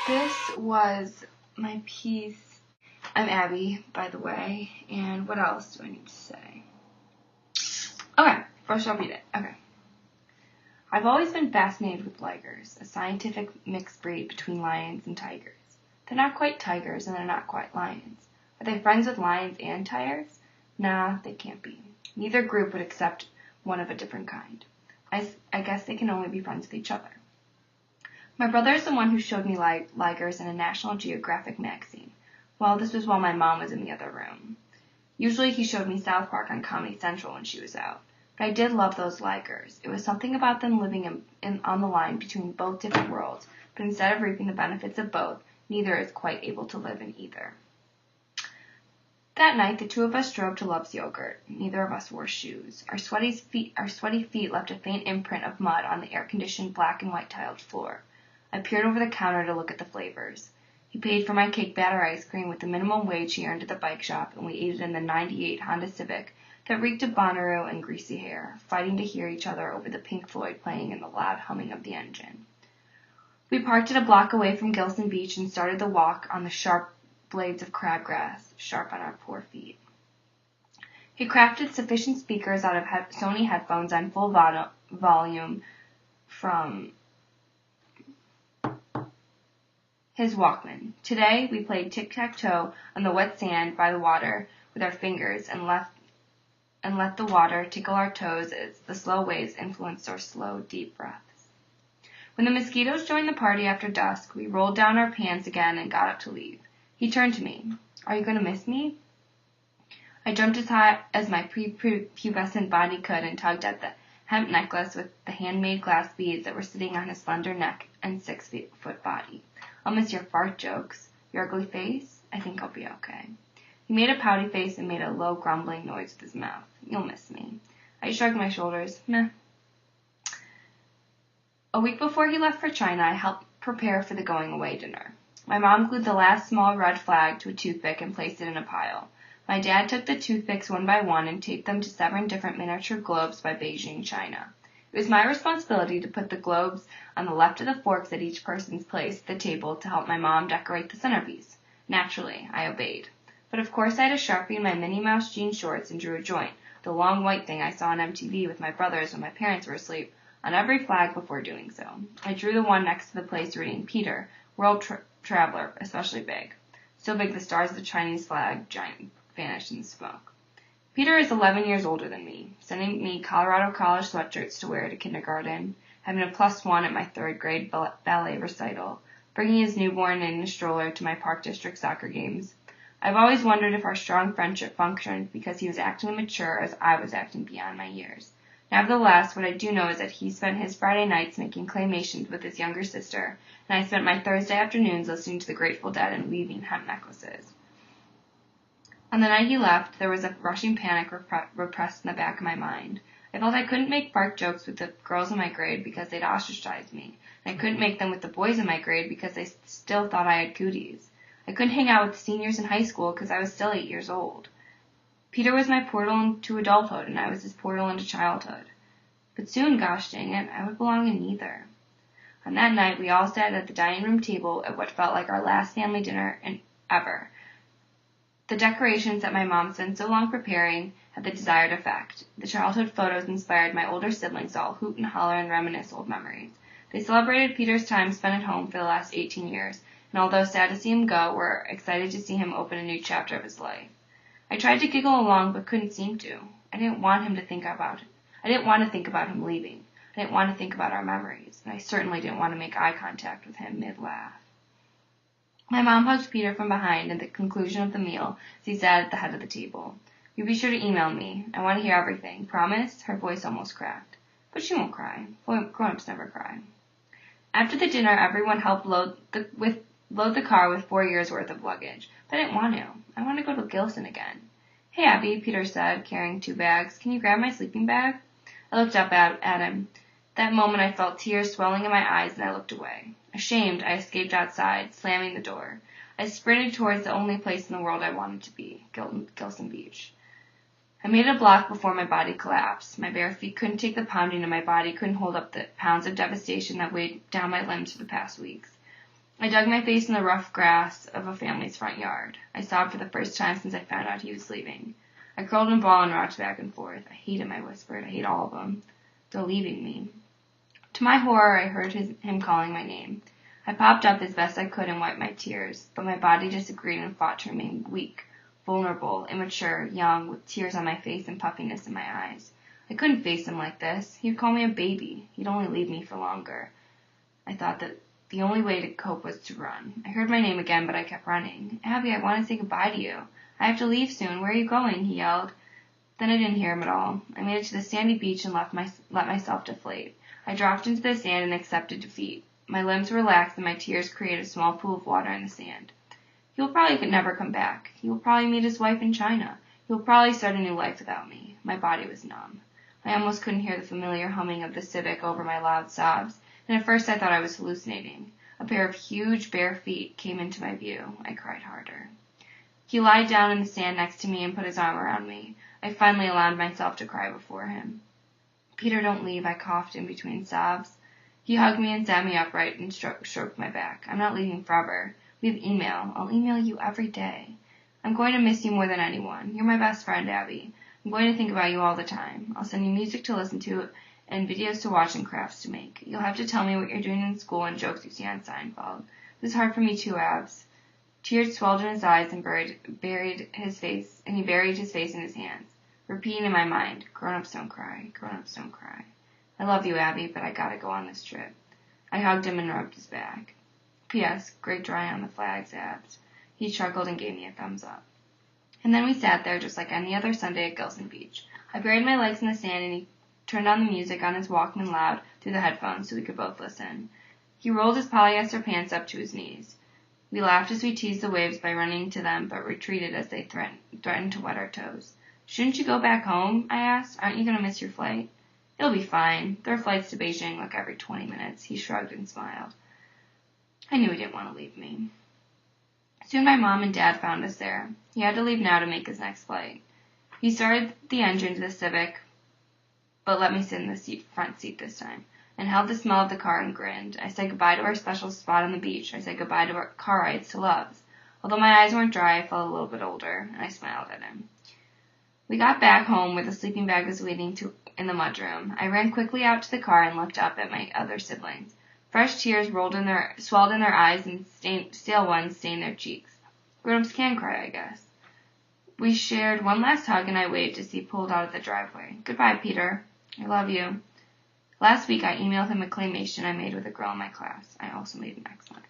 This was my piece. I'm Abby, by the way, and what else do I need to say? Okay, first I'll read it. Okay. I've always been fascinated with ligers, a scientific mixed breed between lions and tigers. They're not quite tigers and they're not quite lions. Are they friends with lions and tigers? Nah, they can't be. Neither group would accept one of a different kind. I guess they can only be friends with each other. My brother is the one who showed me ligers in a National Geographic magazine. Well, this was while my mom was in the other room. Usually he showed me South Park on Comedy Central when she was out. But I did love those ligers. It was something about them living on the line between both different worlds, but instead of reaping the benefits of both, neither is quite able to live in either. That night, the two of us drove to Love's Yogurt. Neither of us wore shoes. Our sweaty feet left a faint imprint of mud on the air-conditioned black and white tiled floor. I peered over the counter to look at the flavors. He paid for my cake batter ice cream with the minimum wage he earned at the bike shop, and we ate it in the '98 Honda Civic that reeked of Bonnaroo and greasy hair, fighting to hear each other over the Pink Floyd playing and the loud humming of the engine. We parked it a block away from Gilson Beach and started the walk on the sharp blades of crabgrass, sharp on our poor feet. He crafted sufficient speakers out of Sony headphones on full volume from his Walkman. Today, we played tic-tac-toe on the wet sand by the water with our fingers and let the water tickle our toes as the slow waves influenced our slow, deep breaths. When the mosquitoes joined the party after dusk, we rolled down our pants again and got up to leave. He turned to me. Are you going to miss me? I jumped as high as my prepubescent body could and tugged at the hemp necklace with the handmade glass beads that were sitting on his slender neck and 6-foot body. I'll miss your fart jokes. Your ugly face? I think I'll be okay. He made a pouty face and made a low grumbling noise with his mouth. You'll miss me. I shrugged my shoulders. Meh. A week before he left for China, I helped prepare for the going-away dinner. My mom glued the last small red flag to a toothpick and placed it in a pile. My dad took the toothpicks one by one and taped them to 7 different miniature globes by Beijing, China. It was my responsibility to put the globes on the left of the forks at each person's place at the table to help my mom decorate the centerpiece. Naturally, I obeyed. But of course I had a Sharpie in my Minnie Mouse jean shorts and drew a joint, the long white thing I saw on MTV with my brothers when my parents were asleep, on every flag before doing so. I drew the one next to the place reading Peter, World Traveler, especially big. So big the stars of the Chinese flag giant vanished in the smoke. Peter is 11 years older than me, sending me Colorado College sweatshirts to wear to kindergarten, having a +1 at my 3rd grade ballet recital, bringing his newborn in a stroller to my Park District soccer games. I've always wondered if our strong friendship functioned because he was acting mature as I was acting beyond my years. Nevertheless, what I do know is that he spent his Friday nights making claymations with his younger sister, and I spent my Thursday afternoons listening to the Grateful Dead and weaving hemp necklaces. On the night he left, there was a rushing panic repressed in the back of my mind. I felt I couldn't make fart jokes with the girls in my grade because they'd ostracized me, and I couldn't make them with the boys in my grade because they still thought I had cooties. I couldn't hang out with the seniors in high school because I was still 8 years old. Peter was my portal into adulthood, and I was his portal into childhood. But soon, gosh dang it, I would belong in neither. On that night, we all sat at the dining room table at what felt like our last family dinner ever. The decorations that my mom spent so long preparing had the desired effect. The childhood photos inspired my older siblings to all hoot and holler and reminisce old memories. They celebrated Peter's time spent at home for the last 18 years, and although sad to see him go, were excited to see him open a new chapter of his life. I tried to giggle along, but couldn't seem to. I didn't want to think about him leaving. I didn't want to think about our memories, and I certainly didn't want to make eye contact with him mid-laugh. My mom hugged Peter from behind at the conclusion of the meal as he sat at the head of the table. You be sure to email me. I want to hear everything. Promise? Her voice almost cracked. But she won't cry. Grown-ups never cry. After the dinner, everyone helped load the car with 4 years' worth of luggage. But I didn't want to. I wanted to go to Gilson again. Hey, Abby, Peter said, carrying 2 bags. Can you grab my sleeping bag? I looked up at him. That moment I felt tears swelling in my eyes, and I looked away. Ashamed, I escaped outside, slamming the door. I sprinted towards the only place in the world I wanted to be, Gilson Beach. I made a block before my body collapsed. My bare feet couldn't take the pounding, and my body couldn't hold up the pounds of devastation that weighed down my limbs for the past weeks. I dug my face in the rough grass of a family's front yard. I sobbed for the first time since I found out he was leaving. I curled in a ball and rocked back and forth. I hate him, I whispered. I hate all of them. They're leaving me. To my horror, I heard him calling my name. I popped up as best I could and wiped my tears, but my body disagreed and fought to remain weak, vulnerable, immature, young, with tears on my face and puffiness in my eyes. I couldn't face him like this. He'd call me a baby. He'd only leave me for longer. I thought that the only way to cope was to run. I heard my name again, but I kept running. Abby, I want to say goodbye to you. I have to leave soon. Where are you going? He yelled. Then I didn't hear him at all. I made it to the sandy beach and let myself deflate. I dropped into the sand and accepted defeat. My limbs relaxed and my tears created a small pool of water in the sand. He will probably never come back. He will probably meet his wife in China. He will probably start a new life without me. My body was numb. I almost couldn't hear the familiar humming of the Civic over my loud sobs, and at first I thought I was hallucinating. A pair of huge bare feet came into my view. I cried harder. He lied down in the sand next to me and put his arm around me. I finally allowed myself to cry before him. Peter, don't leave, I coughed in between sobs. He hugged me and sat me upright and stroked my back. I'm not leaving forever. We have email. I'll email you every day. I'm going to miss you more than anyone. You're my best friend, Abby. I'm going to think about you all the time. I'll send you music to listen to and videos to watch and crafts to make. You'll have to tell me what you're doing in school and jokes you see on Seinfeld. This is hard for me too, Abs. Tears swelled in his eyes and buried his face in his hands, repeating in my mind, grown-ups don't cry, grown-ups don't cry. I love you, Abby, but I gotta go on this trip. I hugged him and rubbed his back. P.S. Great drawing on the flags, Abs. He chuckled and gave me a thumbs up. And then we sat there just like any other Sunday at Gilson Beach. I buried my legs in the sand and he turned on the music on his Walkman loud through the headphones so we could both listen. He rolled his polyester pants up to his knees. We laughed as we teased the waves by running to them, but retreated as they threatened to wet our toes. Shouldn't you go back home? I asked. Aren't you going to miss your flight? It'll be fine. There are flights to Beijing like every 20 minutes. He shrugged and smiled. I knew he didn't want to leave me. Soon my mom and dad found us there. He had to leave now to make his next flight. He started the engine to the Civic, but let me sit in the front seat this time, and held the smell of the car and grinned. I said goodbye to our special spot on the beach. I said goodbye to our car rides to Love's. Although my eyes weren't dry, I felt a little bit older, and I smiled at him. We got back home where the sleeping bag was waiting in the mudroom. I ran quickly out to the car and looked up at my other siblings. Fresh tears swelled in their eyes and stale ones stained their cheeks. Grown-ups can cry, I guess. We shared one last hug and I waved as he pulled out of the driveway. Goodbye, Peter. I love you. Last week I emailed him a claymation I made with a girl in my class. I also made an excellent